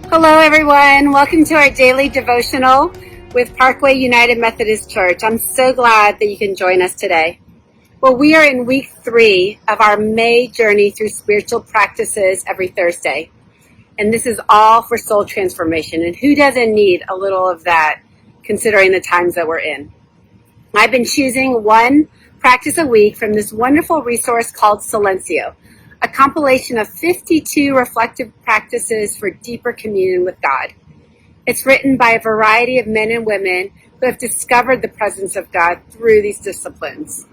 Hello, everyone. Welcome to our daily devotional with Parkway United Methodist Church. I'm so glad that you can join us today. Well, we are in week 3 of our May journey through spiritual practices every Thursday. And this is all for soul transformation. And who doesn't need a little of that, considering the times that we're in? I've been choosing one practice a week from this wonderful resource called Silencio, a compilation of 52 reflective practices for deeper communion with God. It's written by a variety of men and women who have discovered the presence of God through these disciplines.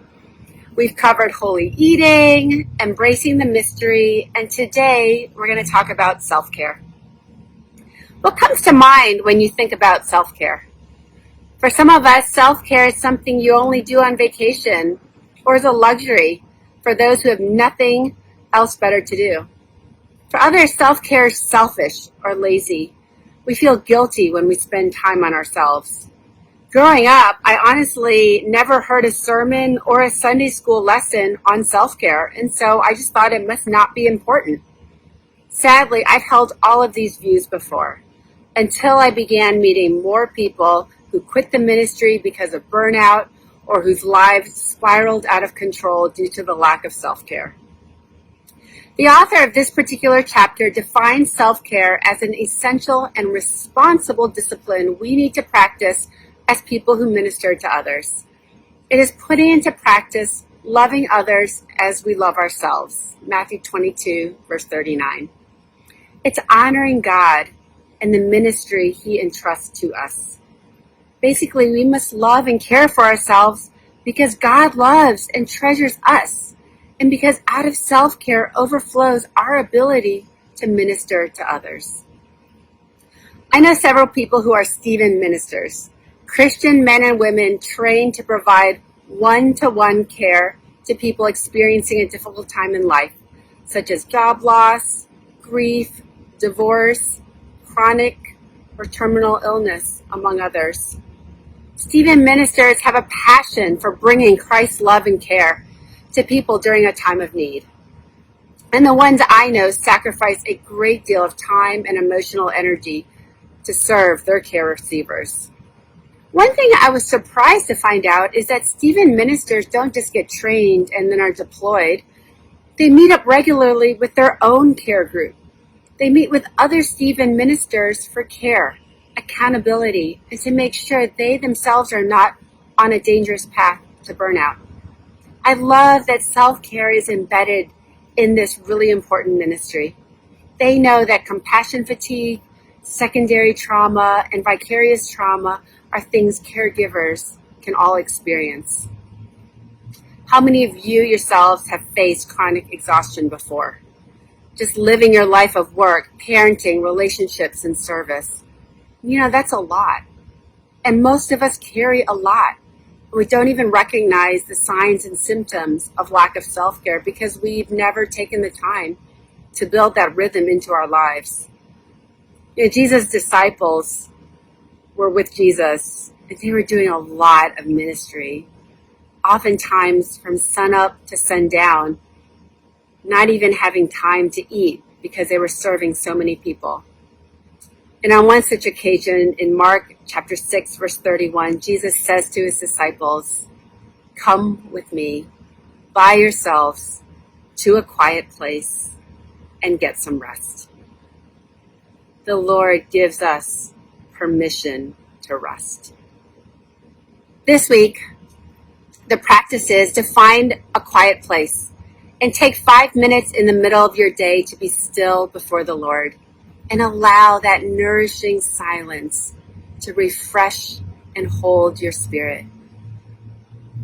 We've covered holy eating, embracing the mystery, and today we're going to talk about self-care. What comes to mind when you think about self-care? For some of us, self-care is something you only do on vacation or is a luxury for those who have nothing else better to do. For others, self-care is selfish or lazy. We feel guilty when we spend time on ourselves. Growing up, I honestly never heard a sermon or a Sunday school lesson on self-care, and so I just thought it must not be important. Sadly, I've held all of these views before, until I began meeting more people who quit the ministry because of burnout or whose lives spiraled out of control due to the lack of self-care. The author of this particular chapter defines self-care as an essential and responsible discipline we need to practice as people who minister to others. It is putting into practice loving others as we love ourselves. Matthew 22, verse 39. It's honoring God and the ministry He entrusts to us. Basically, we must love and care for ourselves because God loves and treasures us, and because out of self-care overflows our ability to minister to others. I know several people who are Stephen ministers, Christian men and women trained to provide one-to-one care to people experiencing a difficult time in life, such as job loss, grief, divorce, chronic or terminal illness, among others. Stephen ministers have a passion for bringing Christ's love and care to people during a time of need. And the ones I know sacrifice a great deal of time and emotional energy to serve their care receivers. One thing I was surprised to find out is that Stephen ministers don't just get trained and then are deployed. They meet up regularly with their own care group. They meet with other Stephen ministers for care, accountability, and to make sure they themselves are not on a dangerous path to burnout. I love that self-care is embedded in this really important ministry. They know that compassion fatigue, secondary trauma, and vicarious trauma are things caregivers can all experience. How many of you yourselves have faced chronic exhaustion before? Just living your life of work, parenting, relationships, and service. That's a lot. And most of us carry a lot. We don't even recognize the signs and symptoms of lack of self-care because we've never taken the time to build that rhythm into our lives. Jesus' disciples were with Jesus, and they were doing a lot of ministry, oftentimes from sunup to sundown, not even having time to eat because they were serving so many people. And on one such occasion, in Mark chapter 6, verse 31, Jesus says to his disciples, "Come with me by yourselves to a quiet place and get some rest." The Lord gives us permission to rest. This week, the practice is to find a quiet place and take 5 minutes in the middle of your day to be still before the Lord and allow that nourishing silence to refresh and hold your spirit.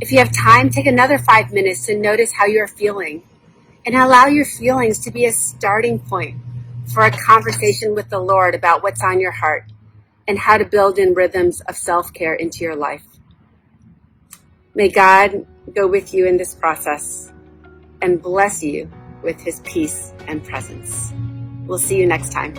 If you have time, take another 5 minutes to notice how you're feeling and allow your feelings to be a starting point for a conversation with the Lord about what's on your heart and how to build in rhythms of self-care into your life. May God go with you in this process and bless you with His peace and presence. We'll see you next time.